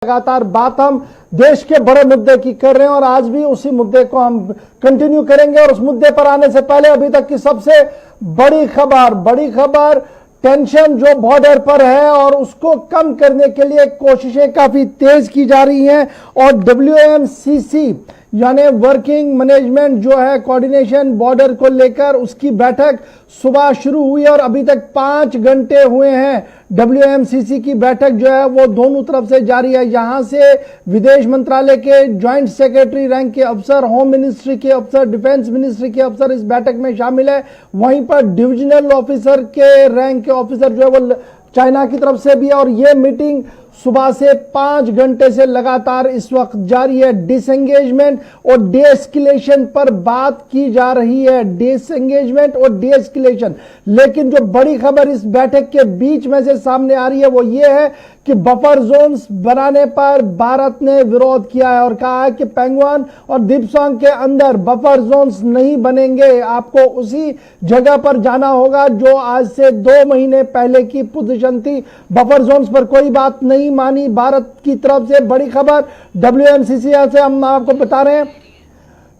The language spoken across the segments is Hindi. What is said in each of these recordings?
लगातार बात हम देश के बड़े मुद्दे की कर रहे हैं और आज भी उसी मुद्दे को हम कंटिन्यू करेंगे। और उस मुद्दे पर आने से पहले अभी तक की सबसे बड़ी खबर टेंशन जो बॉर्डर पर है और उसको कम करने के लिए कोशिशें काफी तेज की जा रही हैं और WMCC यानी वर्किंग मैनेजमेंट जो है कोऑर्डिनेशन बॉर्डर को लेकर उसकी बैठक सुबह शुरू हुई और अभी तक 5 घंटे हुए हैं। WMCC की बैठक जो है वो दोनों तरफ से जारी है। यहां से विदेश मंत्रालय के ज्वाइंट सेक्रेटरी रैंक के अफसर, होम मिनिस्ट्री के अफसर, डिफेंस मिनिस्ट्री के अफसर इस बैठक में शामिल है। वहीं पर डिविजनल ऑफिसर के रैंक के ऑफिसर जो है वो चाइना की तरफ से भी है और ये मीटिंग सुबह से 5 घंटे से लगातार इस वक्त जारी है। डिसएंगेजमेंट और डीएस्केलेशन पर बात की जा रही है, डिसएंगेजमेंट और डीएस्केलेशन। लेकिन जो बड़ी खबर इस बैठक के बीच में से सामने आ रही है वो ये है कि बफर जोन्स बनाने पर भारत ने विरोध किया है और कहा है कि पैंगोंग और दिप्सोंग के अंदर बफर जोन्स नहीं बनेंगे। आपको उसी जगह पर जाना होगा जो आज से 2 महीने पहले की पोजीशन थी। बफर जोन्स पर कोई बात नहीं मानी भारत की तरफ से। बड़ी खबर WMCC से हम आपको बता रहे हैं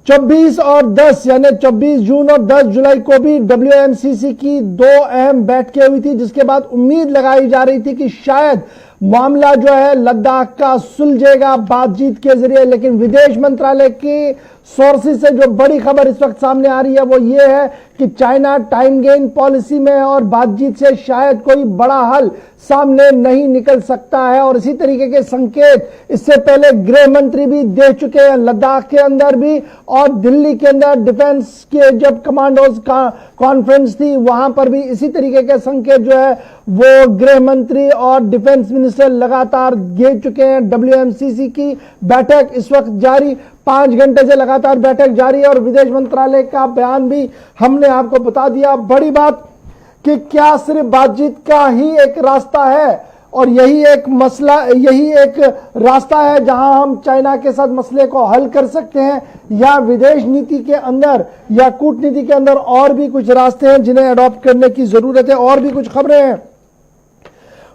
24 और 10 यानी 24 जून और 10 जुलाई को भी WMCC की 2 अहम बैठकें हुई थी, जिसके बाद उम्मीद लगाई जा रही थी कि शायद मामला जो है लद्दाख का सुलझेगा बातचीत के जरिए। लेकिन विदेश मंत्रालय की सोर्सेज से जो बड़ी खबर इस वक्त सामने आ रही है वो ये है कि चाइना टाइम गेन पॉलिसी में है और बातचीत से शायद कोई बड़ा हल सामने नहीं निकल सकता है। और इसी तरीके के संकेत इससे पहले गृह मंत्री भी दे चुके हैं, लद्दाख के अंदर भी और दिल्ली के अंदर डिफेंस के जब कमांडोज का कॉन्फ्रेंस थी वहां पर भी इसी तरीके के संकेत जो है वो गृह मंत्री और डिफेंस मिनिस्टर लगातार दे चुके हैं। WMCC की बैठक इस वक्त जारी, 5 घंटे से लगातार बैठक जारी है और विदेश मंत्रालय का बयान भी हमने आपको बता दिया। बड़ी बात कि क्या सिर्फ बातचीत का ही एक रास्ता है और यही एक रास्ता है जहां हम चाइना के साथ मसले को हल कर सकते हैं, या विदेश नीति के अंदर या कूटनीति के अंदर और भी कुछ रास्ते हैं जिन्हें अडॉप्ट करने की जरूरत है। और भी कुछ खबरें हैं,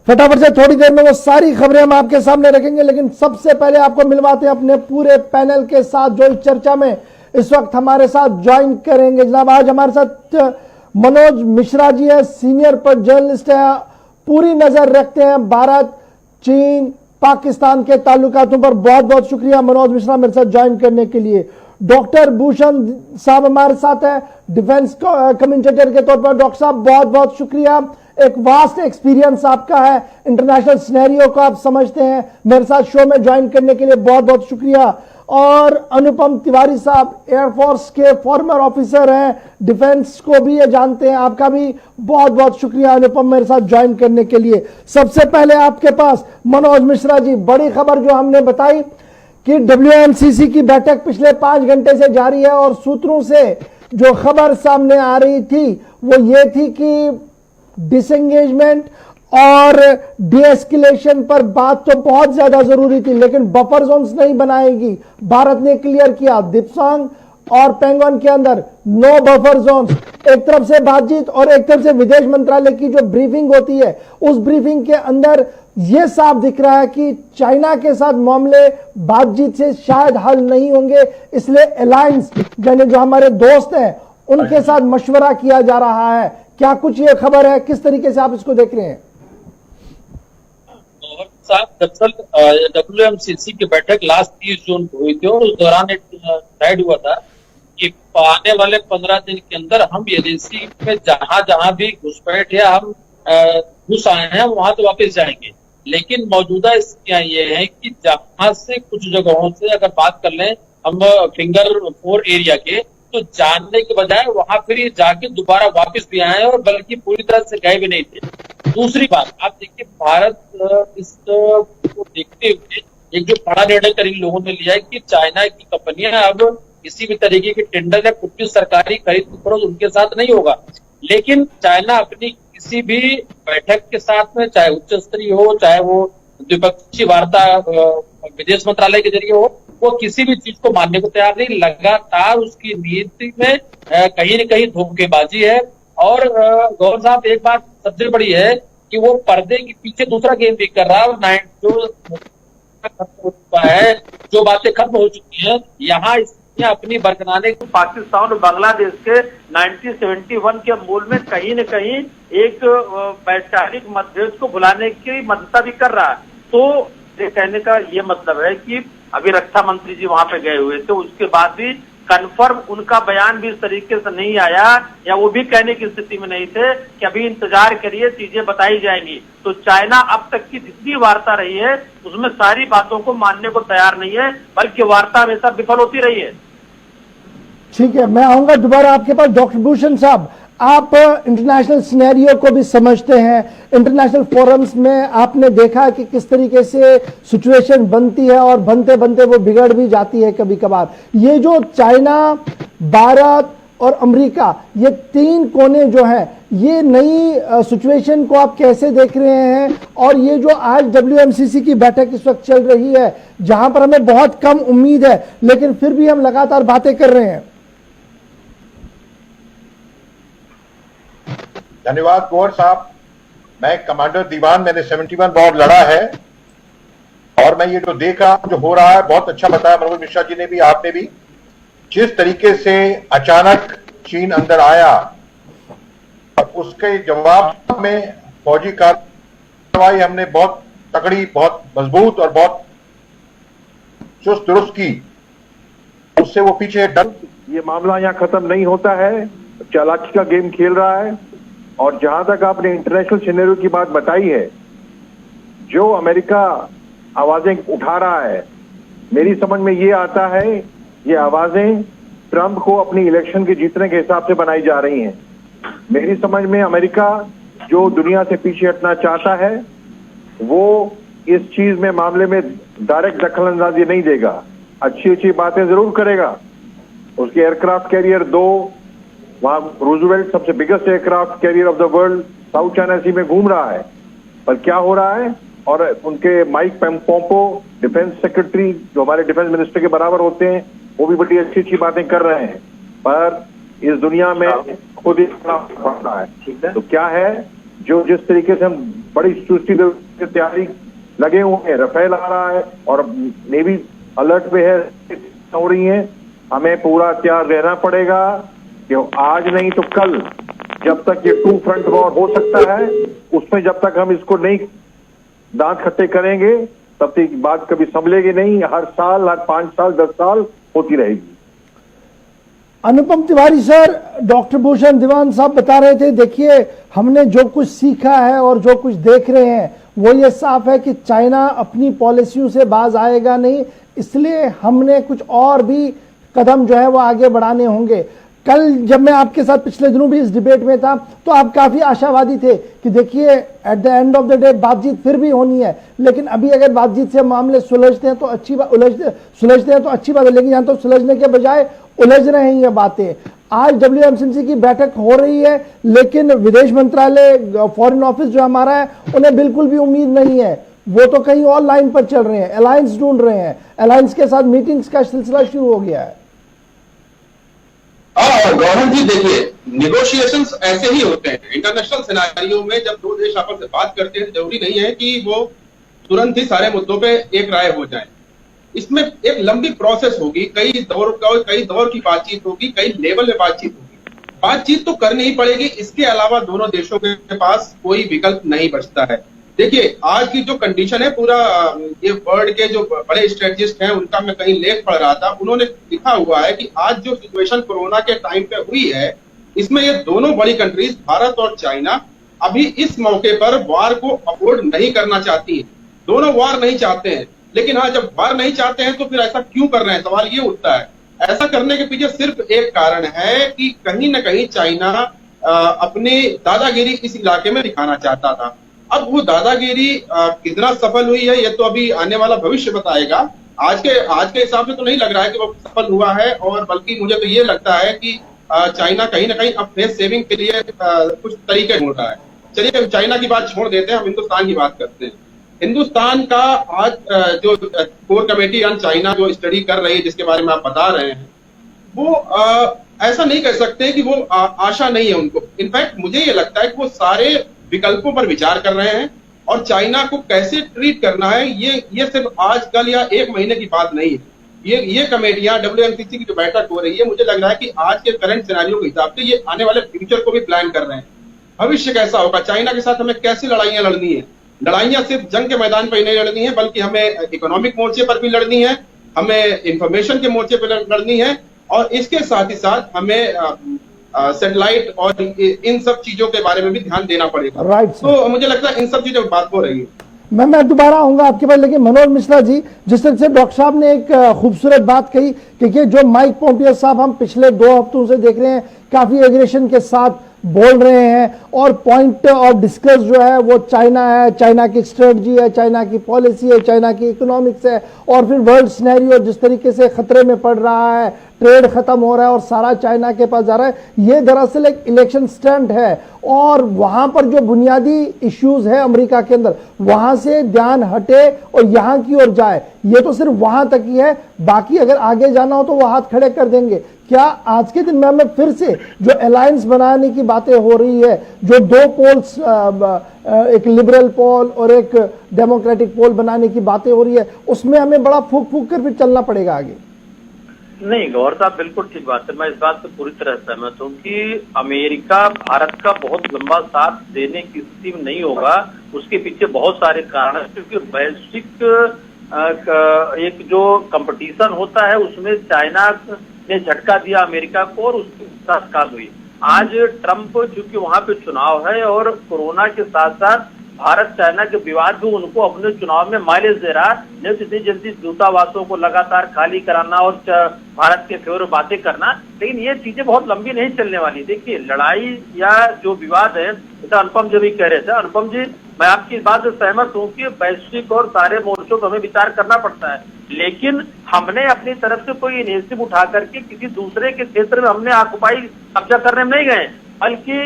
फटाफट से थोड़ी देर में वो सारी खबरें हम आपके सामने रखेंगे। लेकिन सबसे पहले आपको मिलवाते हैं अपने पूरे पैनल के साथ जो इस चर्चा में इस वक्त हमारे साथ ज्वाइन करेंगे। जनाब आज हमारे साथ मनोज मिश्रा जी है, सीनियर पर जर्नलिस्ट है, पूरी नजर रखते हैं भारत चीन पाकिस्तान के ताल्लुकातों पर। बहुत बहुत शुक्रिया मनोज मिश्रा मेरे साथ ज्वाइन करने के लिए। डॉक्टर भूषण साहब हमारे साथ है, डिफेंस कमेंटेटर के तौर पर। डॉक्टर साहब बहुत बहुत शुक्रिया, एक वास्ट एक्सपीरियंस आपका है, इंटरनेशनल सिनेरियो को आप समझते हैं, मेरे साथ शो में ज्वाइन करने के लिए बहुत बहुत शुक्रिया। और अनुपम तिवारी साहब एयरफोर्स के फॉर्मर ऑफिसर हैं, डिफेंस को भी ये जानते हैं, आपका भी बहुत बहुत शुक्रिया अनुपम मेरे साथ ज्वाइन करने के लिए। सबसे पहले आपके पास मनोज मिश्रा जी, बड़ी खबर जो हमने बताई कि WMCC की बैठक पिछले 5 घंटे से जारी है और सूत्रों से जो खबर सामने आ रही थी वो ये थी कि डिसएंगेजमेंट और डीएस्केलेशन पर बात तो बहुत ज्यादा जरूरी थी, लेकिन बफर जोन्स नहीं बनाएगी। भारत ने क्लियर किया दिप्सोंग और पैंगोंग के अंदर नो बफर जोन्स। एक तरफ से बातचीत और एक तरफ से विदेश मंत्रालय की जो ब्रीफिंग होती है उस ब्रीफिंग के अंदर यह साफ दिख रहा है कि चाइना के साथ मामले बातचीत से शायद हल नहीं होंगे, इसलिए अलायंस यानी जो हमारे दोस्त हैं उनके साथ मशवरा किया जा रहा है। क्या कुछ ये खबर है, किस तरीके से आप इसको देख रहे हैं? दरअसल WMCC की बैठक लास्ट 30 जून को हुई थी और उस दौरान एक डिसाइड हुआ था कि आने वाले 15 दिन के अंदर हम एजेंसी में जहां भी घुसपैठ या हम घुस आए हैं वहां तो वापस जाएंगे। लेकिन मौजूदा स्थितियां ये है कि जहां से कुछ जगहों से अगर बात कर लें हम फिंगर 4 एरिया के, तो जानने के बजाय वहां फिर ये जाके दोबारा वापस भी आए और बल्कि पूरी तरह से गए भी नहीं थे। दूसरी बात आप देखिए, भारत इसको देखते हुए एक जो बड़ा निर्णय कर इन लोगों ने लिया है कि चाइना की कंपनियां अब किसी भी तरीके के टेंडर या कुछ भी सरकारी खरीद फरोख्त उनके साथ नहीं होगा। लेकिन चाइना अपनी किसी भी बैठक के साथ में, चाहे उच्च स्तरीय हो चाहे वो द्विपक्षीय वार्ता विदेश मंत्रालय के जरिए हो, वो किसी भी चीज को मानने को तैयार नहीं। लगातार उसकी नीति में कहीं न कहीं धोखेबाजी है। और गौर साहब एक बात सबसे बड़ी है कि वो पर्दे के पीछे दूसरा गेम भी कर रहा है। और जो खत्म हो चुका है, जो बातें खत्म हो चुकी हैं, यहाँ स्थितियां अपनी बरकराने पाकिस्तान और बांग्लादेश के 1971 के मूल में कहीं न कहीं एक वैचारिक मतभेद को भुलाने की मदद भी कर रहा है। तो ये कहने का ये मतलब है कि अभी रक्षा मंत्री जी वहां पे गए हुए थे, उसके बाद भी कन्फर्म उनका बयान भी इस तरीके से नहीं आया, या वो भी कहने की स्थिति में नहीं थे कि अभी इंतजार करिए, चीजें बताई जाएंगी। तो चाइना अब तक की जितनी वार्ता रही है उसमें सारी बातों को मानने को तैयार नहीं है, बल्कि वार्ता हमेशा विफल होती रही है। ठीक है, मैं आऊंगा दोबारा आपके पास। डॉक्टर भूषण साहब, आप इंटरनेशनल सिनेरियो को भी समझते हैं, इंटरनेशनल फोरम्स में आपने देखा कि किस तरीके से सिचुएशन बनती है और बनते बनते वो बिगड़ भी जाती है कभी कभार। ये जो चाइना, भारत और अमेरिका, ये तीन कोने जो हैं, ये नई सिचुएशन को आप कैसे देख रहे हैं? और ये जो आज WMCC की बैठक इस वक्त चल रही है, जहां पर हमें बहुत कम उम्मीद है लेकिन फिर भी हम लगातार बातें कर रहे हैं। धन्यवाद कुंवर साहब। मैं कमांडर दीवान, मैंने 71 वॉर लड़ा है और मैं ये जो देखा, जो हो रहा है, बहुत अच्छा बताया मनोज मिश्रा जी ने भी, आपने भी। जिस तरीके से अचानक चीन अंदर आया और उसके जवाब में फौजी कार्रवाई हमने बहुत तकड़ी, बहुत मजबूत और बहुत चुस्त दुरुस्त की, उससे वो पीछे डर। ये मामला यहाँ खत्म नहीं होता है, चालाकी का गेम खेल रहा है। और जहां तक आपने इंटरनेशनल सिनेरियो की बात बताई है, जो अमेरिका आवाजें उठा रहा है, मेरी समझ में ये आता है ये आवाजें ट्रंप को अपनी इलेक्शन के जीतने के हिसाब से बनाई जा रही हैं। मेरी समझ में अमेरिका जो दुनिया से पीछे हटना चाहता है, वो इस चीज में मामले में डायरेक्ट दखलंदाजी नहीं देगा, अच्छी अच्छी बातें जरूर करेगा। उसके एयरक्राफ्ट कैरियर 2 वहां रूजवेल्ट सबसे biggest aircraft carrier of the world South China Sea में घूम रहा है, पर क्या हो रहा है? और उनके माइक पोम्पो डिफेंस सेक्रेटरी, जो हमारे डिफेंस मिनिस्टर के बराबर होते हैं, वो भी बड़ी अच्छी अच्छी बातें कर रहे हैं, पर इस दुनिया में खुद ही पड़ रहा है। तो क्या है, जो जिस तरीके से हम बड़ी चुस्ती तैयारी लगे हुए हैं, रफेल आ रहा है और नेवी अलर्ट पे है, हो रही है, हमें पूरा तैयार रहना पड़ेगा कि आज नहीं तो कल, जब तक ये 2 फ्रंट वॉर हो सकता है, उसमें जब तक हम इसको नहीं दांत खट्टे करेंगे तब तक बात कभी संभलेगी नहीं। हर साल, हर 5 साल, 10 साल होती रहेगी। अनुपम तिवारी सर, डॉक्टर भूषण दीवान साहब बता रहे थे, देखिए हमने जो कुछ सीखा है और जो कुछ देख रहे हैं वो ये साफ है कि चाइना अपनी पॉलिसियों से बाज आएगा नहीं, इसलिए हमने कुछ और भी कदम जो है वो आगे बढ़ाने होंगे। कल जब मैं आपके साथ पिछले दिनों भी इस डिबेट में था तो आप काफी आशावादी थे कि देखिए at the end of the day बातचीत फिर भी होनी है, लेकिन अभी अगर बातचीत से मामले सुलझते हैं तो अच्छी बात, सुलझते हैं तो अच्छी बात है, लेकिन यहां तो सुलझने के बजाय उलझ रहे हैं ये बातें। आज WMCC की बैठक हो रही है, लेकिन विदेश मंत्रालय, फॉरेन ऑफिस जो हमारा है, उन्हें बिल्कुल भी उम्मीद नहीं है, वो तो कहीं और लाइन पर चल रहे हैं, अलायंस ढूंढ रहे हैं, अलायंस के साथ मीटिंग्स का सिलसिला शुरू हो गया है। गौरव जी, देखिए निगोशिएशंस ऐसे ही होते हैं इंटरनेशनल सिनेरियो में। जब 2 देश आपस में बात करते हैं, जरूरी नहीं है कि वो तुरंत ही सारे मुद्दों पे एक राय हो जाए। इसमें एक लंबी प्रोसेस होगी, कई दौर की बातचीत होगी, कई लेवल में बातचीत होगी। बातचीत तो करनी ही पड़ेगी, इसके अलावा दोनों देशों के पास कोई विकल्प नहीं बचता है। देखिए आज की जो कंडीशन है, पूरा ये वर्ल्ड के जो बड़े स्ट्रेटजिस्ट हैं उनका मैं कहीं लेख पढ़ रहा था, उन्होंने लिखा हुआ है कि आज जो सिचुएशन कोरोना के टाइम पे हुई है, इसमें ये दोनों बड़ी कंट्रीज भारत और चाइना अभी इस मौके पर वार को अफोर्ड नहीं करना चाहती है। दोनों वार नहीं चाहते हैं, लेकिन हाँ, जब वार नहीं चाहते हैं तो फिर ऐसा क्यों कर रहे हैं, सवाल ये उठता है। ऐसा करने के पीछे सिर्फ एक कारण है कि कहीं ना कहीं चाइना अपनी दादागिरी इस इलाके में दिखाना चाहता था। अब वो दादागिरी कितना सफल हुई है ये तो अभी आने वाला भविष्य बताएगा। आज के हिसाब से तो नहीं लग रहा है कि वो सफल हुआ है, और बल्कि मुझे तो ये लगता है कि चाइना कहीं ना कहीं अब फेस सेविंग के लिए कुछ तरीके ढूंढ रहा है। चलिए चाइना की बात छोड़ देते हैं, हम हिंदुस्तान की बात करते हैं। हिंदुस्तान का आज जो कोर कमेटी ऑन चाइना जो स्टडी कर रही है, जिसके बारे में आप बता रहे हैं, वो ऐसा नहीं कह सकते कि वो आशा नहीं है उनको। इनफैक्ट मुझे ये लगता है कि वो सारे विकल्पों पर विचार कर रहे हैं और चाइना को कैसे ट्रीट करना है, ये सिर्फ आज कल या एक महीने की बात नहीं है। ये कमेटियां WMCC की जो बैठक हो रही है, मुझे लग रहा है कि आज के करंट सिनेरियो के हिसाब से ये आने वाले फ्यूचर को भी प्लान कर रहे हैं। भविष्य कैसा होगा, चाइना के साथ हमें कैसे लड़ाइयां लड़नी है। लड़ाइयां सिर्फ जंग के मैदान पर ही नहीं लड़नी है, बल्कि हमें इकोनॉमिक मोर्चे पर भी लड़नी है, हमें इंफॉर्मेशन के मोर्चे पर लड़नी है, और इसके साथ ही साथ हमें सैटेलाइट और इन सब चीजों के बारे में भी ध्यान देना पड़ेगा। राइट। तो मुझे लगता है इन सब चीजों पर बात हो रही है। मैं दोबारा आऊंगा आपके पास, लेकिन मनोज मिश्रा जी, जिस तरह से डॉक्टर साहब ने एक खूबसूरत बात कही कि जो माइक पोम्पियो साहब हम पिछले 2 हफ्तों से देख रहे हैं, काफी एग्रेशन के साथ बोल रहे हैं, और पॉइंट ऑफ डिस्कस जो है वो चाइना है, चाइना की स्ट्रेटजी है, चाइना की पॉलिसी है, चाइना की इकोनॉमिक्स है, और फिर वर्ल्ड सिनेरियो जिस तरीके से खतरे में पड़ रहा है, ट्रेड खत्म हो रहा है और सारा चाइना के पास जा रहा है। ये दरअसल एक इलेक्शन स्टंट है, और वहां पर जो बुनियादी इश्यूज है अमेरिका के अंदर, वहां से ध्यान हटे और यहां की ओर जाए। ये तो सिर्फ वहां तक ही है, बाकी अगर आगे जाना हो तो वो हाथ खड़े कर देंगे। क्या आज के दिन में हमें फिर से जो अलायंस बनाने की बातें हो रही है, जो 2 पोल्स, एक लिबरल पोल और एक डेमोक्रेटिक पोल बनाने की बातें हो रही है, उसमें हमें बड़ा फूक फूक कर फिर चलना पड़ेगा आगे? नहीं गौर साहब, बिल्कुल ठीक बात है। मैं इस बात से पूरी तरह सहमत हूँ कि अमेरिका भारत का बहुत लंबा साथ देने की स्थिति में नहीं होगा। उसके पीछे बहुत सारे कारण हैं, क्योंकि वैश्विक एक जो कंपटीशन होता है उसमें चाइना ने झटका दिया अमेरिका को, और उसके साथ काल हुई। आज ट्रंप चूंकि वहां पे चुनाव है, और कोरोना के साथ साथ भारत चाइना के विवाद भी उनको अपने चुनाव में माइलेज दे रहा है। नहीं तो इतनी जल्दी दूतावासों को लगातार खाली कराना और भारत के फेवर बातें करना, लेकिन ये चीजें बहुत लंबी नहीं चलने वाली। देखिए, लड़ाई या जो विवाद है, जैसा अनुपम जी भी कह रहे थे, अनुपम जी मैं आपकी इस बात से सहमत हूँ कि वैश्विक और सारे मोर्चों पर हमें विचार करना पड़ता है, लेकिन हमने अपनी तरफ से कोई इनिशिएटिव उठा करके किसी दूसरे के क्षेत्र में हमने आकुपाई कब्जा करने में नहीं गए, बल्कि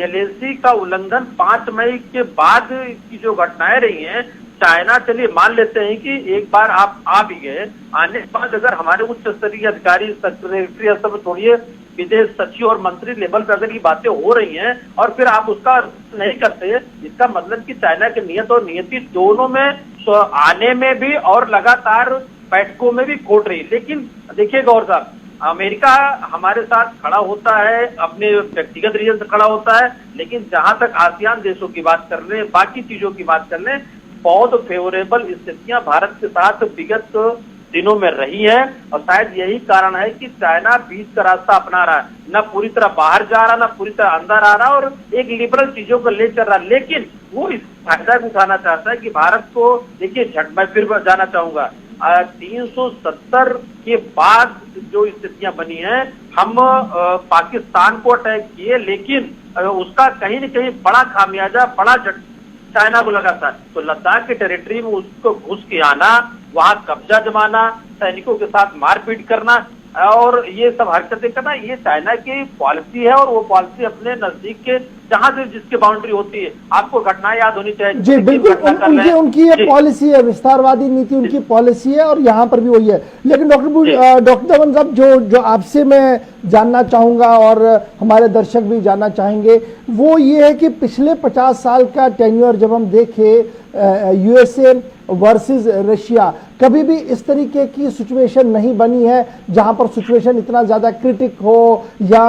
LAC का उल्लंघन 5 मई के बाद की जो घटनाएं रही हैं, चाइना, चलिए मान लेते हैं कि एक बार आप आ भी गए, आने के बाद अगर हमारे उच्च स्तरीय अधिकारी, सेक्रेटरी सब छोड़िए, विदेश सचिव और मंत्री लेवल पर अगर ये बातें हो रही हैं और फिर आप उसका नहीं करते, इसका मतलब कि चाइना की नियत और नियति दोनों में आने में भी और लगातार बैठकों में भी खोट रही। लेकिन देखिए गौर साहब, अमेरिका हमारे साथ खड़ा होता है, अपने व्यक्तिगत रीजन से खड़ा होता है, लेकिन जहां तक आसियान देशों की बात कर लें, बाकी चीजों की बात कर लें, बहुत फेवरेबल स्थितियां भारत के साथ विगत दिनों में रही है, और शायद यही कारण है कि चाइना बीच का रास्ता अपना रहा है, न पूरी तरह बाहर जा रहा, न पूरी तरह अंदर आ रहा, और एक लिबरल चीजों को ले चल रहा, लेकिन वो इस फायदा को उठाना चाहता है कि भारत को, देखिए मैं फिर जाना चाहूंगा, 370 के बाद जो स्थितियां बनी हैं, हम पाकिस्तान को अटैक किए, लेकिन उसका कहीं न कहीं बड़ा खामियाजा, बड़ा चाइना को लगा था। तो लद्दाख के टेरिटरी में उसको घुस के आना, वहां कब्जा जमाना, सैनिकों के साथ मारपीट करना और ये सब हरकतें करना, ये चाइना की पॉलिसी है, और वो पॉलिसी अपने नजदीक के जहां से जिसकी बाउंड्री होती है, आपको घटना याद होनी चाहिए। जी बिल्कुल, उनकी ये पॉलिसी है, विस्तारवादी नीति उनकी पॉलिसी है, और यहाँ पर भी वही है। लेकिन डॉक्टर धवन साहब, जो आपसे मैं जानना चाहूंगा और हमारे दर्शक भी जानना चाहेंगे, वो ये है कि पिछले 50 साल का टेन्योर जब हम देखें USA वर्सेस रशिया, कभी भी इस तरीके की सिचुएशन नहीं बनी है जहां पर सिचुएशन इतना ज्यादा क्रिटिक हो या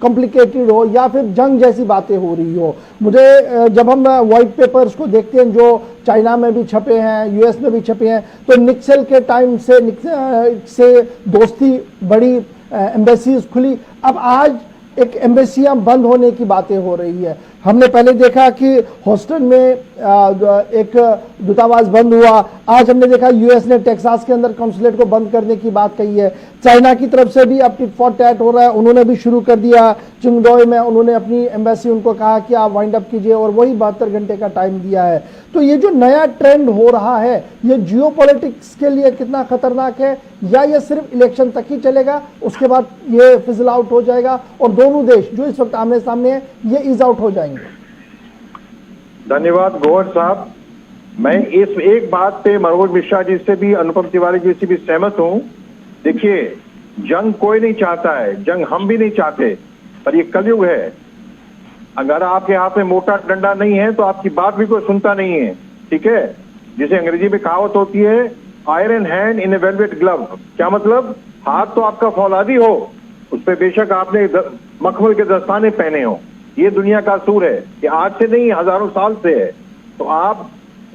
कॉम्प्लिकेटेड हो या फिर जंग जैसी बातें हो रही हो। मुझे जब हम व्हाइट पेपर्स को देखते हैं जो चाइना में भी छपे हैं, US में भी छपे हैं, तो निक्सन के टाइम से दोस्ती बड़ी, एम्बेसीज खुली, अब आज एक एम्बेसियां बंद होने की बातें हो रही है। हमने पहले देखा कि ह्यूस्टन में एक दूतावास बंद हुआ, आज हमने देखा US ने टेक्सास के अंदर कॉन्सुलेट को बंद करने की बात कही है। चाइना की तरफ से भी अब टिट फॉर टैट हो रहा है, उन्होंने भी शुरू कर दिया। चिंगडोई में उन्होंने अपनी एम्बेसी, उनको कहा कि आप वाइंड अप कीजिए, और वही 72 घंटे का टाइम दिया है। तो ये जो नया ट्रेंड हो रहा है, ये जियोपॉलिटिक्स के लिए कितना खतरनाक है, या ये सिर्फ इलेक्शन तक ही चलेगा, उसके बाद ये फिजल आउट हो जाएगा और दोनों देश जो इस वक्त आमने सामने है ये ईज आउट हो जाएंगे? धन्यवाद गौर साहब। मैं इस एक बात पे मनोज मिश्रा जी से भी, अनुपम तिवारी जी से भी सहमत हूं। देखिए, जंग कोई नहीं चाहता है, जंग हम भी नहीं चाहते, पर ये कलयुग है। अगर आपके हाथ में मोटा डंडा नहीं है तो आपकी बात भी कोई सुनता नहीं है, ठीक है। जिसे अंग्रेजी में कहावत होती है, iron hand in A velvet glove. क्या मतलब? हाथ तो आपका फौलादी हो, उस पर बेशक आपने मखमल के दस्ताने पहने हो। ये दुनिया का असूर है, ये आज से नहीं, हजारों साल से है। तो आप,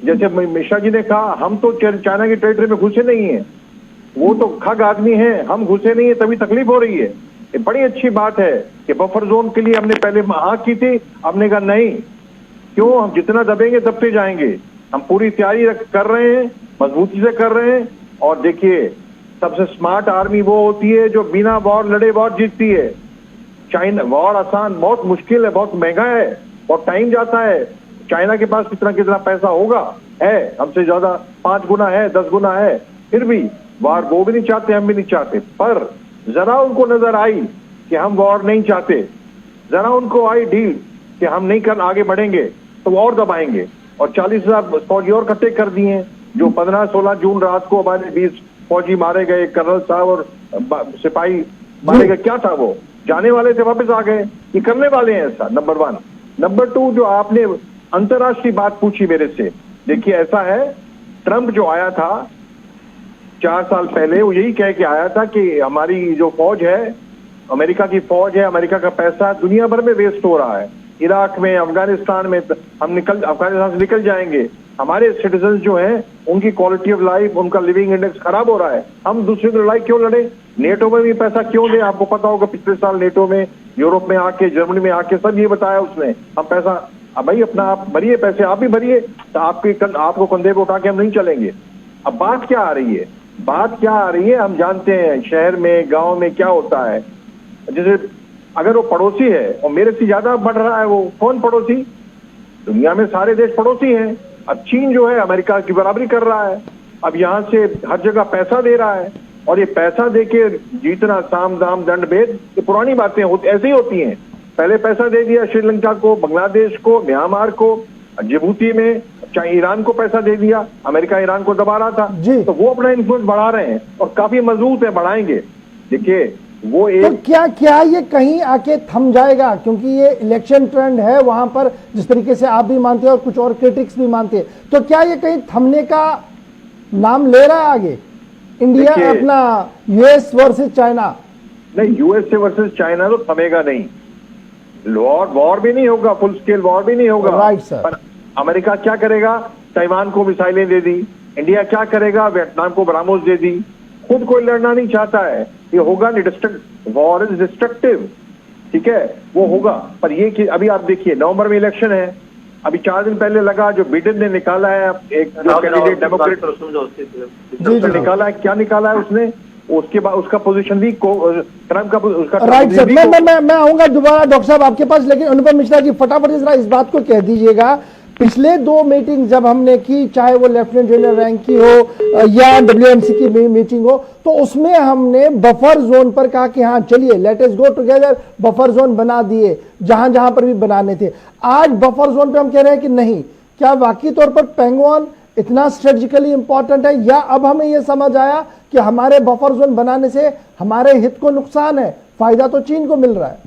जैसे मिश्रा जी ने कहा, हम तो चाइना की टेरिटरी में घुसे नहीं है, वो तो खग आदमी है, हम घुसे नहीं है, तभी तकलीफ हो रही है। ये बड़ी अच्छी बात है कि बफर जोन के लिए हमने पहले हाँ की थी, हमने कहा नहीं, क्यों, हम जितना दबेंगे दबते जाएंगे। हम पूरी तैयारी कर रहे हैं, मजबूती से कर रहे हैं। और देखिए, सबसे स्मार्ट आर्मी वो होती है जो बिना वॉर लड़े वॉर जीतती है। चाइना वॉर आसान, बहुत मुश्किल है, बहुत महंगा है, बहुत टाइम जाता है। चाइना के पास कितना कितना पैसा होगा, है हमसे ज्यादा 5 गुना है, 10 गुना है, फिर भी वॉर वो भी नहीं चाहते, हम भी नहीं चाहते। पर जरा उनको नजर आई कि हम वॉर नहीं चाहते, जरा उनको आई डील कि हम नहीं कर आगे बढ़ेंगे, तो वो और दबाएंगे। और 40,000 फौजी और इकट्ठे कर दिए हैं। जो 15-16 जून रात को हमारे 20 फौजी मारे गए, कर्नल साहब और सिपाही मारे गए, क्या था वो? जाने वाले थे, वापस आ गए। ये करने वाले हैं ऐसा, नंबर 1। नंबर 2, जो आपने अंतर्राष्ट्रीय बात पूछी मेरे से, देखिए ऐसा है, ट्रंप जो आया था 4 साल पहले, वो यही कह के आया था कि हमारी जो फौज है, अमेरिका की फौज है, अमेरिका का पैसा दुनिया भर में वेस्ट हो रहा है, इराक में, अफगानिस्तान में, हम अफगानिस्तान से निकल जाएंगे, हमारे सिटीजन जो हैं उनकी क्वालिटी ऑफ लाइफ, उनका लिविंग इंडेक्स खराब हो रहा है, हम दूसरे की लड़ाई क्यों लड़े? नेटो में भी पैसा क्यों दे? आपको पता होगा पिछले साल नेटो में, यूरोप में आके, जर्मनी में आके सब ये बताया उसने, हम पैसा, अब भाई अपना आप भरिए पैसे, आप भी भरिए, तो आपको कंधे पे उठा के हम नहीं चलेंगे। अब बात क्या आ रही है? बात क्या आ रही है, हम जानते हैं शहर में, गांव में क्या होता है। जैसे अगर वो पड़ोसी है और मेरे से ज्यादा बढ़ रहा है, वो कौन पड़ोसी? दुनिया में सारे देश पड़ोसी हैं। अब चीन जो है अमेरिका की बराबरी कर रहा है, अब यहां से हर जगह पैसा दे रहा है, और ये पैसा देके जीतना, साम दाम दंड भेद, ये पुरानी बातें ऐसे ही होती हैं। पहले पैसा दे दिया श्रीलंका को, बांग्लादेश को, म्यांमार को, जिबूती में, चाहे ईरान को पैसा दे दिया, अमेरिका ईरान को दबा रहा था, तो वो अपना इन्फ्लुएंस बढ़ा रहे हैं और काफी मजबूत है, बढ़ाएंगे। देखिए वो एक, तो क्या ये कहीं आके थम जाएगा? क्योंकि ये इलेक्शन ट्रेंड है वहां पर, जिस तरीके से आप भी मानते हैं और कुछ और क्रिटिक्स भी मानते हैं, तो क्या ये कहीं थमने का नाम ले रहा है आगे? इंडिया अपना यूएस वर्सेस चाइना? नहीं, यूएस से वर्सेस चाइना तो थमेगा नहीं, वॉर भी नहीं होगा, फुल स्केल वॉर भी नहीं होगा। Right sir. पर अमेरिका क्या करेगा? ताइवान को मिसाइलें दे दी। इंडिया क्या करेगा? वियतनाम को ब्राह्मोस दे दी। खुद कोई लड़ना नहीं चाहता है, ये होगा नहीं। वॉर इज डिस्ट्रक्टिव, ठीक है, वो होगा। पर ये कि अभी आप देखिए, नवंबर में इलेक्शन है, अभी 4 दिन पहले लगा, जो बिडेन ने निकाला है, एक जो कैंडिडेट डेमोक्रेट निकाला है, क्या निकाला है उसने? उसके बाद उसका पोजीशन भी ट्रम्प का उसका, राइट सर। मैं आऊंगा दोबारा डॉक्टर साहब आपके पास, लेकिन अनुपम मिश्रा जी फटाफट इस बात को कह दीजिएगा, पिछले 2 मीटिंग जब हमने की, चाहे वो लेफ्टिनेंट जनरल रैंक की हो या WMC की मीटिंग हो, तो उसमें हमने बफर जोन पर कहा कि हाँ चलिए let us go together, buffer zone बना दिए जहां जहां पर भी बनाने थे। आज बफर जोन पे हम कह रहे हैं कि नहीं। क्या वाकई तौर पर पैंगोन इतना स्ट्रेटेजिकली इंपॉर्टेंट है, या अब हमें यह समझ आया कि हमारे बफर जोन बनाने से हमारे हित को नुकसान है, फायदा तो चीन को मिल रहा है?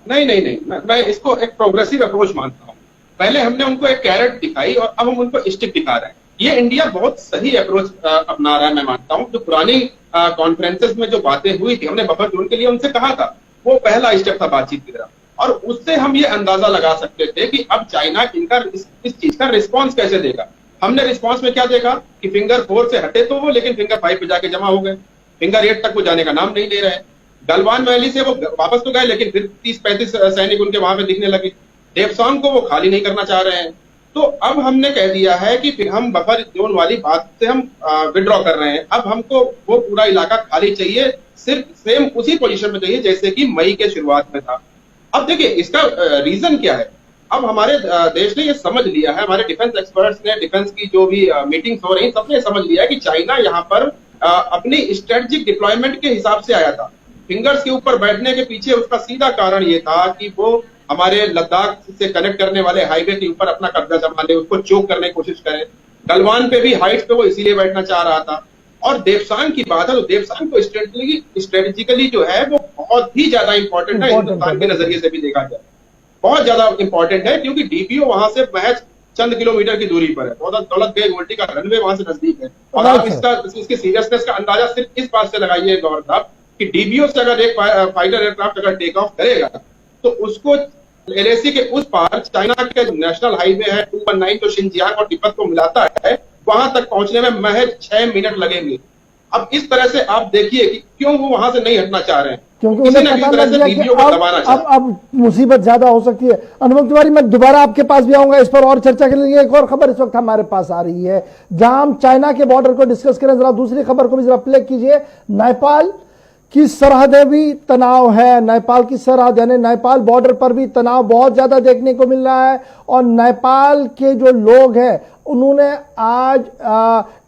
नहीं, मैं इसको एक प्रोग्रेसिव अप्रोच मानता हूं। पहले हमने उनको एक कैरेट दिखाई और अब हम उनको स्टिक दिखा रहे हैं। ये इंडिया बहुत सही अप्रोच अपना रहा है, मैं मानता हूं। जो पुरानी कॉन्फ्रेंसेस में जो बातें हुई थी, हमने बफर जोन के लिए उनसे कहा था, वो पहला स्टेप था बातचीत की तरफ, और उससे हम ये अंदाजा लगा सकते थे कि अब चाइना इनका इस चीज का रिस्पॉन्स कैसे देगा। हमने रिस्पॉन्स में क्या देखा कि फिंगर 4 से हटे तो वो, लेकिन फिंगर 5 पे जाके जमा हो गए। फिंगर 8 तक वो जाने का नाम नहीं ले रहे। गलवान वैली से वो वापस तो गए, लेकिन फिर 30-35 सैनिक उनके वहां पे दिखने लगे। डेप्सांग को वो खाली नहीं करना चाह रहे हैं। तो अब हमने कह दिया है कि फिर हम बफर जोन वाली बात से हम विड्रॉ कर रहे हैं। अब हमको वो पूरा इलाका खाली चाहिए, सिर्फ सेम उसी पोजीशन में चाहिए जैसे कि मई के शुरुआत में था। अब देखिए इसका रीजन क्या है। अब हमारे देश ने ये समझ लिया है, हमारे डिफेंस एक्सपर्ट्स ने, डिफेंस की जो भी मीटिंग्स हो रही, सबने समझ लिया है कि चाइना यहाँ पर अपनी स्ट्रेटेजिक डिप्लॉयमेंट के हिसाब से आया था। फिंगर्स के ऊपर बैठने के पीछे उसका सीधा कारण ये था कि वो हमारे लद्दाख से कनेक्ट करने वाले हाईवे के ऊपर अपना कब्जा जमा ले, उसको चोक करने की कोशिश करे। गलवान पे भी हाइट्स पे वो इसीलिए बैठना चाह रहा था। और देवसांग की बात है तो देवसांग को स्ट्रेटेजिकली जो है वो बहुत ही ज्यादा इंपॉर्टेंट है, हिंदुस्तान के नजरिए से भी देखा जाए। बहुत ज्यादा इंपॉर्टेंट है, क्योंकि डीपीओ वहां से महज चंद किलोमीटर की दूरी पर है। दौलत बेग ओल्टी का रनवे वहां से नजदीक है। और आप इसकी सीरियसनेस का अंदाजा सिर्फ इस बात से लगाइए गौरव साहब कि डीबीओ से अगर एक फाइटर एयरक्राफ्ट अगर टेक ऑफ करेगा तो उसको एलएसी के उस पार चाइना के नेशनल हाईवे है 219 जो शिनजियांग और तिब्बत को मिलाता है, वहां तक पहुंचने में महज 6 मिनट लगेंगे। अब इस तरह से आप देखिए कि क्यों वो वहां से नहीं हटना चाह रहे हैं, क्योंकि उन्हें पता लग गया कि अब मुसीबत ज्यादा हो सकती है। अनुपम तिवारी, मैं दोबारा आपके पास भी आऊंगा इस पर और चर्चा के लिए। एक और खबर इस वक्त हमारे पास आ रही है जहां हम चाइना के बॉर्डर को डिस्कस करें। जरा दूसरी खबर को भी जरा प्ले कीजिए। नेपाल की सरहदें भी तनाव है। नेपाल की सरहद यानी नेपाल बॉर्डर पर भी तनाव बहुत ज्यादा देखने को मिल रहा है। और नेपाल के जो लोग हैं उन्होंने आज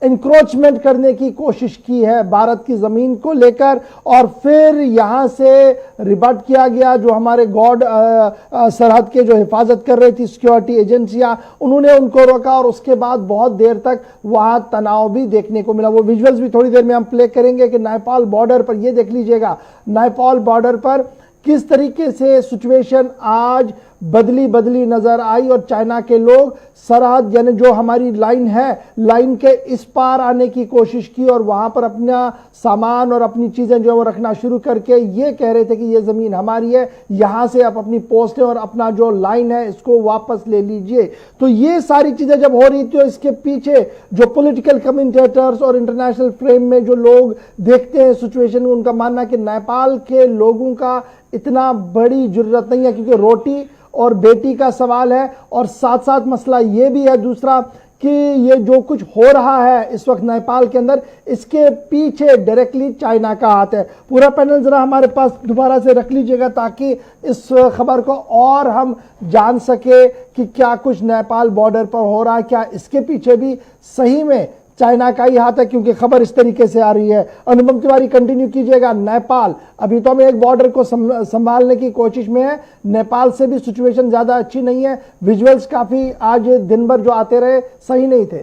इंक्रोचमेंट करने की कोशिश की है भारत की जमीन को लेकर, और फिर यहां से रिबट किया गया। जो हमारे गॉड सरहद के जो हिफाजत कर रही थी सिक्योरिटी एजेंसियां, उन्होंने उनको रोका और उसके बाद बहुत देर तक वहां तनाव भी देखने को मिला। वो विजुअल्स भी थोड़ी देर में हम प्ले करेंगे कि नेपाल बॉर्डर पर, ये देख लीजिएगा, नेपाल बॉर्डर पर किस तरीके से सिचुएशन आज बदली नजर आई। और चाइना के लोग सरहद यानी जो हमारी लाइन है, लाइन के इस पार आने की कोशिश की और वहां पर अपना सामान और अपनी चीजें जो वो रखना शुरू करके ये कह रहे थे कि ये जमीन हमारी है, यहां से आप अपनी पोस्ट है और अपना जो लाइन है इसको वापस ले लीजिए। तो ये सारी चीजें जब हो रही थी, तो इसके पीछे जो पॉलिटिकल कमेंटेटर्स और इंटरनेशनल फ्रेम में जो लोग देखते हैं सिचुएशन, उनका मानना है कि नेपाल के लोगों का इतना बड़ी जरूरत नहीं है, क्योंकि रोटी और बेटी का सवाल है। और साथ साथ मसला यह भी है दूसरा कि ये जो कुछ हो रहा है इस वक्त नेपाल के अंदर, इसके पीछे डायरेक्टली चाइना का हाथ है। पूरा पैनल जरा हमारे पास दोबारा से रख लीजिएगा ताकि इस खबर को और हम जान सके कि क्या कुछ नेपाल बॉर्डर पर हो रहा है, क्या इसके पीछे भी सही में चाइना का ही हाथ है, क्योंकि खबर इस तरीके से आ रही है। अनुपम तिवारी कंटिन्यू कीजिएगा। नेपाल अभी तो हम एक बॉर्डर को संभालने की कोशिश में है, नेपाल से भी सिचुएशन ज्यादा अच्छी नहीं है। विजुअल्स काफी आज दिन भर जो आते रहे सही नहीं थे।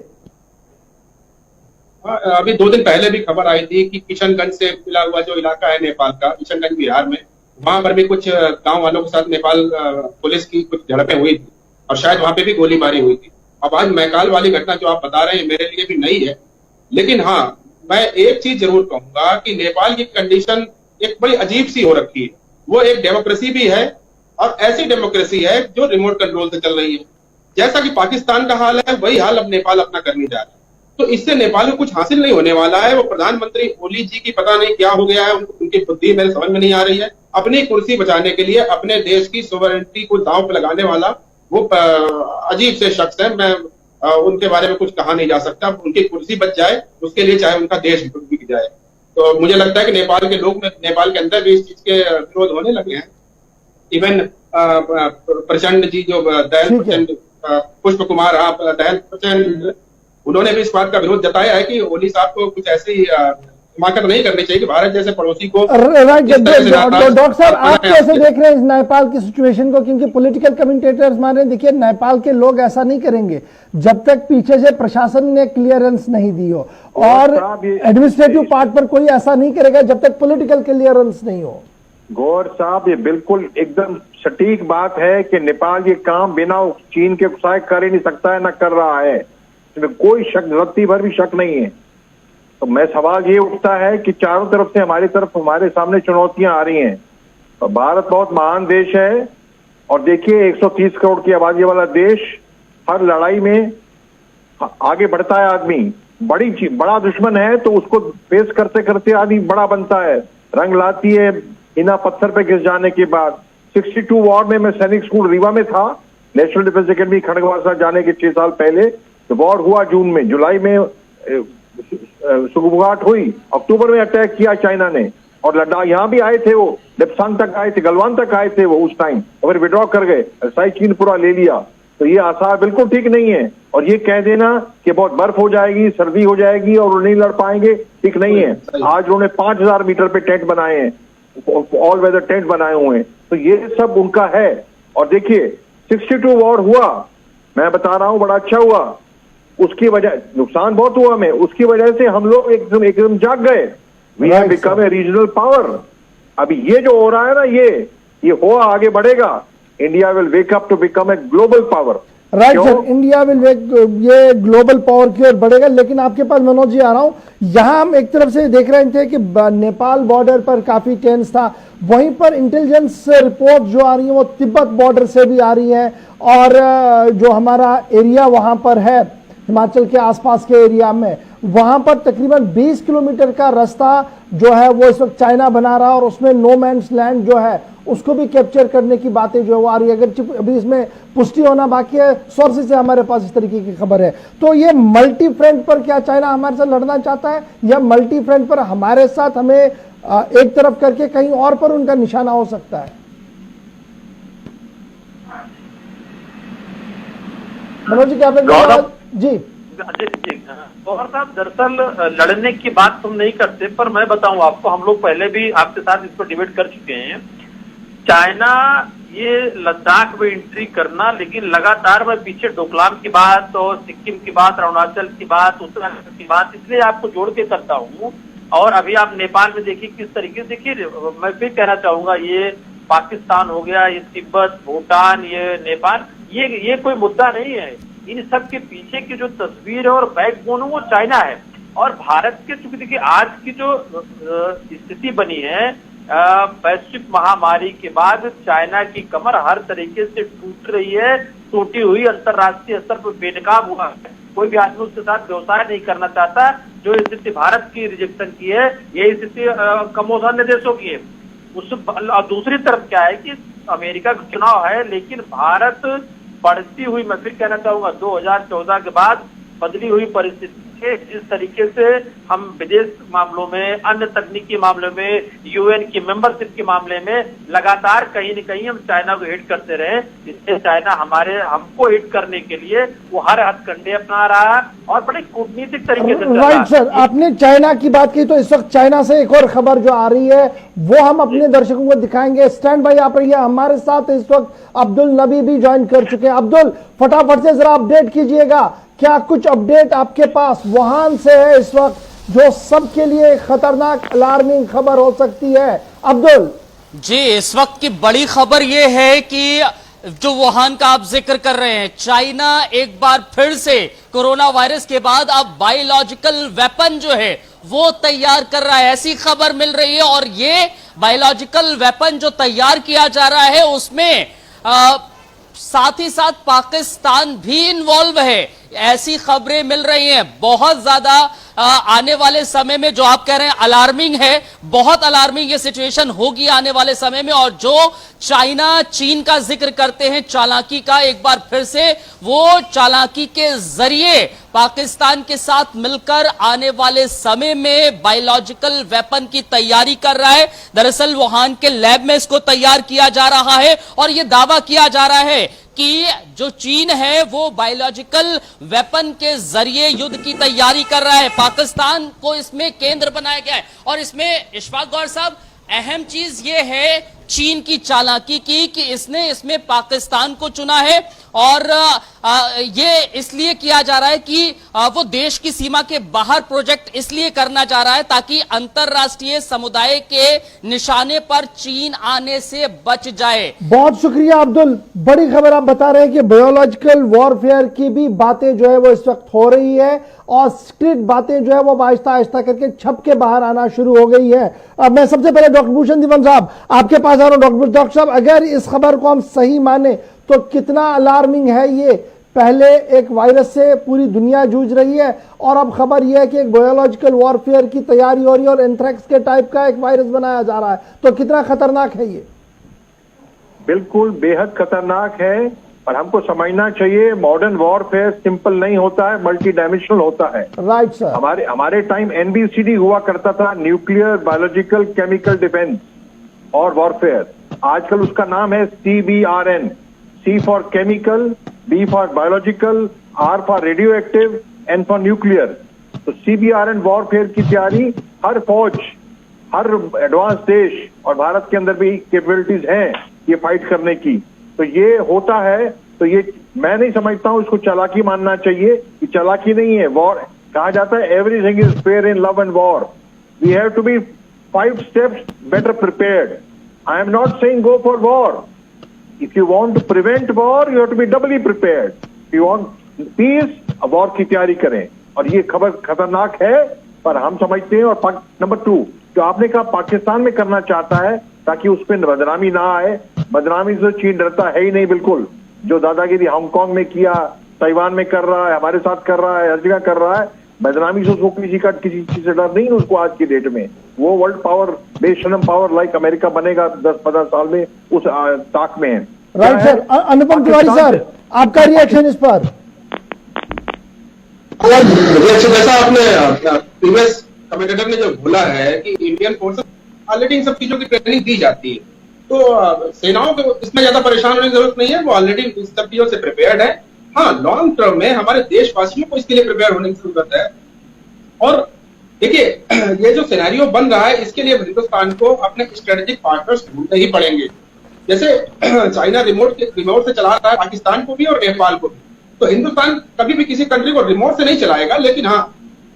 अभी 2 दिन पहले भी खबर आई थी कि किशनगंज से मिला हुआ जो इलाका है नेपाल का, किशनगंज बिहार में, वहां पर भी कुछ गांव वालों के साथ नेपाल पुलिस की कुछ झड़पें हुई थी और शायद वहां पे भी गोलीबारी हुई थी। अब आज मैकाल वाली घटना जो आप बता रहे हैं मेरे लिए भी नई है, लेकिन हाँ मैं एक चीज जरूर कहूंगा कि नेपाल की कंडीशन एक बड़ी अजीब सी हो रखी है। वो एक डेमोक्रेसी भी है और ऐसी डेमोक्रेसी है जो रिमोट कंट्रोल से चल रही है। जैसा कि पाकिस्तान का हाल है वही हाल अब नेपाल अपना करने जा रहा है। तो इससे नेपाल को कुछ हासिल नहीं होने वाला है। वो प्रधानमंत्री ओली जी की पता नहीं क्या हो गया है, उनकी बुद्धि मेरे समझ में नहीं आ रही है। अपनी कुर्सी बचाने के लिए अपने देश की सोवरेनिटी को दांव पर लगाने वाला वो अजीब से शख्स है। मैं उनके बारे में कुछ कहा नहीं जा सकता। उनकी कुर्सी बच जाए उसके लिए चाहे उनका देश बिक जाए। तो मुझे लगता है कि नेपाल के लोग नेपाल के अंदर भी इस चीज के विरोध होने लगे हैं। इवन प्रचंड जी जो दयाल प्रचंड, पुष्प कुमार दयाल प्रचंड, उन्होंने भी इस बात का विरोध जताया है कि ओली साहब को कुछ ऐसी हिमाकत नहीं करनी चाहिए कि भारत जैसे पड़ोसी को। डॉक्टर साहब आप कैसे देख रहे हैं इस नेपाल की सिचुएशन को, क्योंकि पॉलिटिकल कमेंटेटर्स मान रहे हैं देखिए नेपाल के लोग ऐसा नहीं करेंगे जब तक पीछे से प्रशासन ने क्लियरेंस नहीं दी हो, और एडमिनिस्ट्रेटिव पार्ट पर कोई ऐसा नहीं करेगा जब तक पॉलिटिकल क्लियरेंस नहीं हो। गौर साहब ये बिल्कुल एकदम सटीक बात है कि नेपाल ये काम बिना चीन के उकसाए कर ही नहीं सकता है, न कर रहा है, इसमें कोई शक, रत्ती भर भी शक नहीं है। तो मैं सवाल ये उठता है कि चारों तरफ से हमारी तरफ हमारे सामने चुनौतियां आ रही हैं। तो भारत बहुत महान देश है और देखिए 130 करोड़ की आबादी वाला देश, हर लड़ाई में आगे बढ़ता है आदमी। बड़ा दुश्मन है तो उसको फेस करते करते आदमी बड़ा बनता है, रंग लाती है बिना पत्थर पे घिस जाने के बाद। 62 वॉर में मैं सैनिक स्कूल रीवा में था, नेशनल डिफेंस अकेडमी खड़गवासला जाने के 6 साल पहले। तो वॉर हुआ जून में, जुलाई में सुगबुगाहट हुई, अक्टूबर में अटैक किया चाइना ने, और लद्दाख यहां भी आए थे, वो लेप्सांग तक आए थे, गलवान तक आए थे वो उस टाइम, और फिर विड्रॉ कर गए, साई चीन पूरा ले लिया। तो ये आसार बिल्कुल ठीक नहीं है। और ये कह देना कि बहुत बर्फ हो जाएगी, सर्दी हो जाएगी और वो नहीं लड़ पाएंगे, ठीक नहीं है। आज उन्होंने 5000 मीटर पे टेंट बनाए हैं, ऑल वेदर टेंट बनाए हुए हैं, तो ये सब उनका है। और देखिए 62 वॉर हुआ, मैं बता रहा हूं बड़ा अच्छा हुआ, उसकी वजह नुकसान बहुत हुआ हमें, उसकी वजह से हम लोग एकदम जाग गए। We have become a regional power. अभी ये जो हो रहा है ना, ये हुआ आगे बढ़ेगा। India will wake up to become a global power. Right sir, India will ये ग्लोबल पावर की ओर बढ़ेगा। लेकिन आपके पास मनोज जी आ रहा हूं, यहां हम एक तरफ से देख रहे थे कि नेपाल बॉर्डर पर काफी टेंस था, वहीं पर इंटेलिजेंस रिपोर्ट जो आ रही है वो तिब्बत बॉर्डर से भी आ रही है, और जो हमारा एरिया वहां पर है हिमाचल के आसपास के एरिया में, वहां पर तकरीबन 20 किलोमीटर का रास्ता जो है वो इस वक्त चाइना बना रहा है, और उसमें नो मैन्स लैंड जो है उसको भी कैप्चर करने की बातें जो है वो आ रही है। अगर अभी इसमें पुष्टि होना बाकी है, सोर्सेज से हमारे पास इस तरीके की खबर है। तो ये मल्टी फ्रंट पर क्या चाइना हमारे साथ लड़ना चाहता है, या मल्टी फ्रंट पर हमारे साथ हमें एक तरफ करके कहीं और पर उनका निशाना हो सकता है? मनोज जी क्या जी गौहर साहब, दरअसल लड़ने की बात तुम नहीं करते, पर मैं बताऊं आपको, हम लोग पहले भी आपके साथ इस पर डिबेट कर चुके हैं। चाइना ये लद्दाख में एंट्री करना, लेकिन लगातार मैं पीछे डोकलाम की बात और सिक्किम की बात, अरुणाचल की बात, उत्तराखंड की बात इसलिए आपको जोड़ के करता हूँ। और अभी आप नेपाल में देखिए किस तरीके से, देखिए मैं फिर कहना चाहूंगा, ये पाकिस्तान हो गया, ये तिब्बत, भूटान, ये नेपाल, ये कोई मुद्दा नहीं है। इन सब के पीछे की जो तस्वीर है और बैकबोन है वो चाइना है। और भारत के, चूंकि देखिए आज की जो स्थिति बनी है वैश्विक महामारी के बाद, चाइना की कमर हर तरीके से टूट रही है, टूटी हुई अंतर्राष्ट्रीय स्तर पर बेनकाब हुआ है। कोई भी आदमी उसके साथ व्यवसाय नहीं करना चाहता। जो स्थिति भारत की रिजेक्शन की है, यही स्थिति कमोस अन्य देशों की है। उस दूसरी तरफ क्या है कि अमेरिका का चुनाव है, लेकिन भारत बढ़ती हुई, मैं फिर कहना चाहूंगा 2014 के बाद बदली हुई परिस्थिति के, जिस तरीके से हम विदेश मामलों में, अन्य तकनीकी मामलों में, यूएन की मेंबरशिप के मामले में लगातार कहीं न कहीं हम चाइना को हिट करते रहे, इससे चाइना हमको हिट करने के लिए वो हर हथकंडे अपना रहा है और बड़े कूटनीतिक तरीके से। राइट सर, आपने चाइना की बात की, तो इस वक्त चाइना से एक और खबर जो आ रही है वो हम अपने दर्शकों को दिखाएंगे। स्टैंड बाय आप रहिए, हमारे साथ इस वक्त अब्दुल नबी भी ज्वाइन कर चुके हैं। अब्दुल, फटाफट से जरा अपडेट कीजिएगा, क्या कुछ अपडेट आपके पास वुहान से है इस वक्त, जो सबके लिए खतरनाक अलार्मिंग खबर हो सकती है? अब्दुल जी, इस वक्त की बड़ी खबर यह है कि जो वुहान का आप जिक्र कर रहे हैं, चाइना एक बार फिर से कोरोना वायरस के बाद अब बायोलॉजिकल वेपन जो है वो तैयार कर रहा है, ऐसी खबर मिल रही है। और ये बायोलॉजिकल वेपन जो तैयार किया जा रहा है उसमें साथ ही साथ पाकिस्तान भी इन्वॉल्व है, ऐसी खबरें मिल रही हैं। बहुत ज्यादा आने वाले समय में जो आप कह रहे हैं अलार्मिंग है, बहुत अलार्मिंग ये सिचुएशन होगी आने वाले समय में। और जो चाइना चीन का जिक्र करते हैं चालाकी का, एक बार फिर से वो चालाकी के जरिए पाकिस्तान के साथ मिलकर आने वाले समय में बायोलॉजिकल वेपन की तैयारी कर रहा है। दरअसल वुहान के लैब में इसको तैयार किया जा रहा है और यह दावा किया जा रहा है कि जो चीन है वो बायोलॉजिकल वेपन के जरिए युद्ध की तैयारी कर रहा है। पाकिस्तान को इसमें केंद्र बनाया गया है। और इसमें इशफाक गौर साहब, अहम चीज ये है चीन की चालाकी की कि इसने इसमें पाकिस्तान को चुना है। और ये इसलिए किया जा रहा है कि वो देश की सीमा के बाहर प्रोजेक्ट इसलिए करना चाह रहा है ताकि अंतरराष्ट्रीय समुदाय के निशाने पर चीन आने से बच जाए। बहुत शुक्रिया अब्दुल, बड़ी खबर आप बता रहे हैं कि बायोलॉजिकल वॉरफेयर की भी बातें जो है वो इस वक्त हो रही है और सीक्रेट बातें जो है वो आहिस्ता आहिस्ता करके छप के बाहर आना शुरू हो गई है। अब मैं सबसे पहले डॉक्टर भूषण दीवान साहब आपके पास आ रहा हूं। डॉक्टर साहब, अगर इस खबर को हम सही माने तो कितना अलार्मिंग है ये? पहले एक वायरस से पूरी दुनिया जूझ रही है और अब खबर यह है कि एक बायोलॉजिकल वॉरफेयर की तैयारी हो रही है और एंथ्रेक्स के टाइप का एक वायरस बनाया जा रहा है, तो कितना खतरनाक है ये? बिल्कुल बेहद खतरनाक है। और हमको समझना चाहिए मॉडर्न वॉरफेयर सिंपल नहीं होता है, मल्टी डायमेंशनल होता है। Right sir. हमारे टाइम NBCD हुआ करता था, न्यूक्लियर बायोलॉजिकल केमिकल डिफेंस और वॉरफेयर। आजकल उसका नाम है CBRN, C for chemical, B for biological, R for radio active, N for nuclear. तो CBRN वॉरफेयर की तैयारी हर फौज, हर एडवांस देश और भारत के अंदर भी कैपेबिलिटीज हैं ये फाइट करने की। तो ये होता है, तो ये मैं नहीं समझता हूं इसको चालाकी मानना चाहिए। ये चालाकी नहीं है। वॉर कहा जाता है everything is fair in love and war. We have to be 5 steps better prepared. I am not saying go for war. If you want to prevent war you have to be doubly prepared. If you want peace, war की तैयारी करें. और ये खबर खतरनाक है, पर हम समझते हैं. और नंबर 2 जो आपने कहा पाकिस्तान में करना चाहता है ताकि उस पर बदनामी ना आए. बदनामी से चीन डरता है ही नहीं बिल्कुल. जो दादागिरी हांगकांग में किया, ताइवान में कर रहा है, हमारे साथ कर रहा है, हर जगह कर रहा है. बदनामी से उसको किसी चीज से डर नहीं है उसको. आज की डेट में वो वर्ल्ड पावर, बेशरम पावर लाइक अमेरिका बनेगा 10-15 साल में, उस ताक में है. Right sir. Anupam Tiwari sir, आपका रिएक्शन इस पर? जैसा आपने प्रीवियस कमेंटेटर ने जो बोला है कि इंडियन फोर्सेस ऑलरेडी इन सब चीजों की ट्रेनिंग दी जाती है, तो सेनाओं को इसमें ज्यादा परेशान होने की जरूरत नहीं है. वो ऑलरेडी इन सब चीजों से प्रिपेयर्ड है. हाँ, लॉन्ग टर्म में हमारे देशवासियों को इसके लिए प्रिपेयर होने की जरूरत है. और देखिए, ये जो सिनेरियो बन रहा है, इसके लिए हिंदुस्तान को अपने स्ट्रेटेजिक पार्टनर्स ढूंढने ही पड़ेंगे. जैसे चाइना रिमोट से चला रहा है पाकिस्तान को भी और नेपाल को भी, तो हिंदुस्तान कभी भी किसी कंट्री को रिमोट से नहीं चलाएगा. लेकिन हाँ,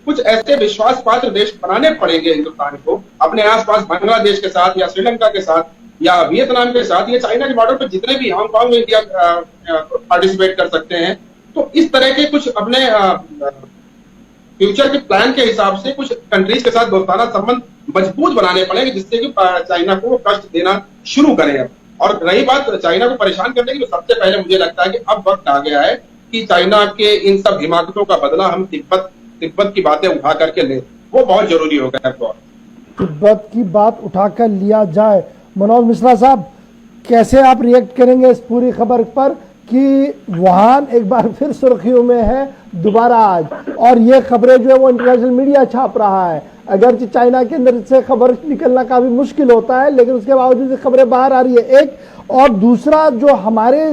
कुछ ऐसे विश्वास पात्र देश बनाने पड़ेंगे हिंदुस्तान को अपने आसपास, बांग्लादेश के साथ या श्रीलंका के साथ या वियतनाम के साथ, या चाइना के बॉर्डर पर जितने भी हांगकांग में इंडिया पार्टिसिपेट कर सकते हैं. तो इस तरह के कुछ अपने फ्यूचर के प्लान के हिसाब से कुछ कंट्रीज के साथ दोस्ताना संबंध मजबूत बनाने पड़ेंगे, जिससे कि चाइना को कष्ट देना शुरू करें. और रही बात चाइना को परेशान करने की, तो सबसे पहले मुझे लगता है कि अब वक्त आ गया है कि चाइना के इन सब हिमाकतों का बदला हम तिब्बत की बातें उठा करके ले. वो बहुत जरूरी हो गया है. तिब्बत की बात उठाकर लिया जाए. मनोज मिश्रा साहब, कैसे आप रिएक्ट करेंगे इस पूरी खबर पर कि वुहान एक बार फिर सुर्खियों में है दोबारा आज, और ये खबरें जो है वो इंटरनेशनल मीडिया छाप रहा है. अगरचे चाइना के अंदर से खबर निकलना काफी मुश्किल होता है, लेकिन उसके बावजूद खबरें बाहर आ रही है. एक और दूसरा, जो हमारे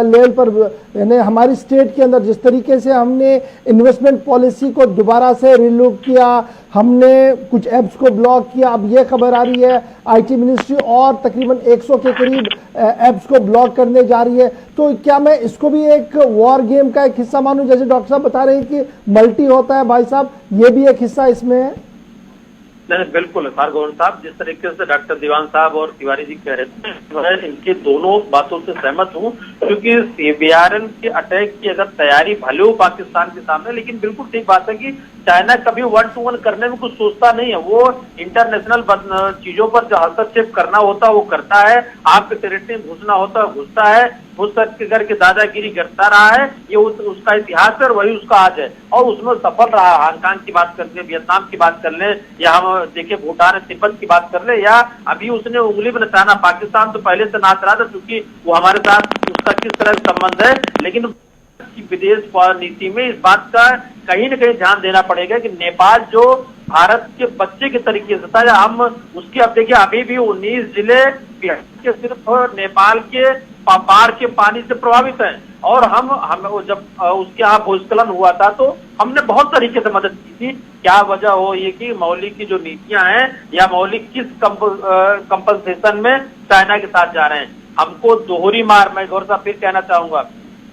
लेवल पर यानी हमारी स्टेट के अंदर जिस तरीके से हमने इन्वेस्टमेंट पॉलिसी को दोबारा से रिलुक किया, हमने कुछ ऐप्स को ब्लॉक किया. अब ये खबर आ रही है आईटी मिनिस्ट्री और तकरीबन 100 के करीब ऐप्स को ब्लॉक करने जा रही है. तो क्या मैं इसको भी एक वॉर गेम का एक हिस्सा मानूं? जैसे डॉक्टर साहब बता रहे हैं कि मल्टी होता है, भाई साहब ये भी एक हिस्सा इसमें है. नहीं, बिल्कुल खारगोन साहब, जिस तरीके से डॉक्टर दीवान साहब और तिवारी जी कह रहे थे, मैं इनके दोनों बातों से सहमत हूं. क्योंकि सीबीआरएन के अटैक की अगर तैयारी भले हो पाकिस्तान के सामने, लेकिन बिल्कुल ठीक बात है कि चाइना कभी 1-to-1 करने में कुछ सोचता नहीं है. वो इंटरनेशनल चीजों पर जो हस्तक्षेप करना होता है वो करता है, आपके टेरिटरी में घुसना होता है घुसता है, घुस करके दादागिरी करता रहा है. ये उसका इतिहास है और वही उसका आज है, और उसमें सफल रहा. हांगकांग की बात कर ले, वियतनाम की बात कर ले, या हम देखिए भूटान तिब्बत की बात कर ले, या अभी उसने उंगली में नचाना पाकिस्तान तो पहले से नाच रहा था, क्योंकि वो हमारे साथ उसका किस तरह का संबंध है. लेकिन विदेश नीति में इस बात का कहीं न कहीं ध्यान देना पड़ेगा कि नेपाल जो भारत के बच्चे के तरीके से था, हम उसकी, अब देखिए अभी भी 19 जिले बिहार के सिर्फ नेपाल के बाढ़ के पानी से प्रभावित हैं. और हम जब उसके यहाँ भूस्खलन हुआ था तो हमने बहुत तरीके से मदद की थी. क्या वजह हो ये कि मौलिक की जो नीतियां हैं या मौलिक किस कंपनसेशन में चाइना के साथ जा रहे हैं. हमको दोहरी मार, मैं गौर साहब फिर कहना चाहूंगा,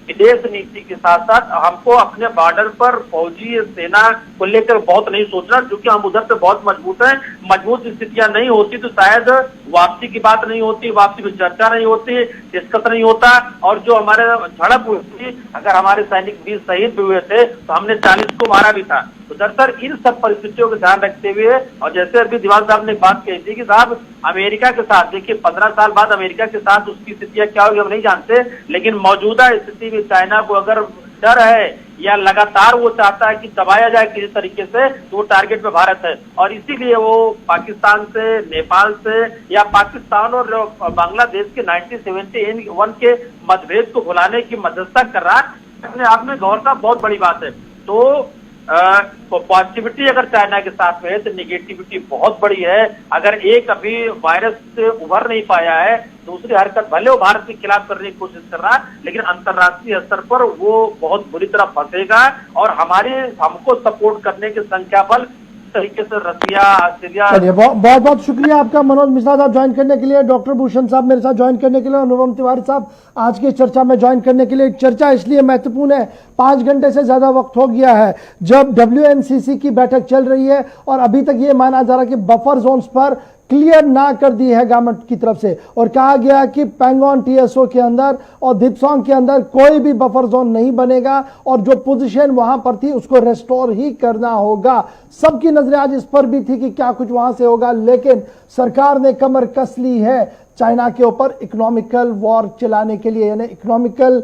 विदेश नीति के साथ साथ हमको अपने बॉर्डर पर फौजी सेना को लेकर बहुत नहीं सोचना, क्योंकि हम उधर से बहुत मजबूत हैं. मजबूत स्थितियां नहीं होती तो शायद वापसी की बात नहीं होती, वापसी में चर्चा नहीं होती, डिस्कस नहीं होता. और जो हमारे झड़प हुई थी, अगर हमारे सैनिक 20 शहीद भी हुए थे तो हमने 40 को मारा भी था. तो दरअसल इन सब परिस्थितियों का ध्यान रखते हुए, और जैसे अभी दीवान साहब ने बात कही थी कि साहब अमेरिका के साथ, देखिए 15 साल बाद अमेरिका के साथ उसकी स्थितियां क्या होगी हम नहीं जानते, लेकिन मौजूदा स्थिति में चाइना को अगर डर है या लगातार वो चाहता है कि दबाया जाए किसी तरीके से, तो वो टारगेट में भारत है. और इसीलिए वो पाकिस्तान से, नेपाल से, या पाकिस्तान और बांग्लादेश के 1971 के मतभेद को भुलाने की मध्यस्थता कर रहा है. अपने आप में गौर साहब बहुत बड़ी बात है. तो पॉजिटिविटी अगर चाइना के साथ में है तो निगेटिविटी बहुत बड़ी है. अगर एक अभी वायरस से उभर नहीं पाया है, दूसरी हरकत भले वो भारत के खिलाफ करने की कोशिश कर रहा है, लेकिन अंतर्राष्ट्रीय स्तर पर वो बहुत बुरी तरह फंसेगा. और हमको सपोर्ट करने के संख्या बल तरीके से रसिया, ऑस्ट्रेलिया. बहुत बहुत शुक्रिया आपका मनोज मिश्रा साहब ज्वाइन करने के लिए, डॉक्टर भूषण साहब मेरे साथ ज्वाइन करने के लिए, अनुपम तिवारी साहब आज की चर्चा में ज्वाइन करने के लिए. चर्चा इसलिए महत्वपूर्ण है, 5 घंटे से ज्यादा वक्त हो गया है जब WNCC की बैठक चल रही है, और अभी तक ये माना जा रहा है कि बफर जोन्स पर क्लियर ना कर दी है गवर्नमेंट की तरफ से, और कहा गया कि पैंगोंग टीएसओ के अंदर और दिपसोंग के अंदर कोई भी बफर जोन नहीं बनेगा और जो पोजीशन वहां पर थी उसको रेस्टोर ही करना होगा। सबकी नजरें आज इस पर भी थी कि क्या कुछ वहां से होगा, लेकिन सरकार ने कमर कस ली है चाइना के ऊपर इकोनॉमिकल वॉर चलाने के लिए, यानी इकोनॉमिकल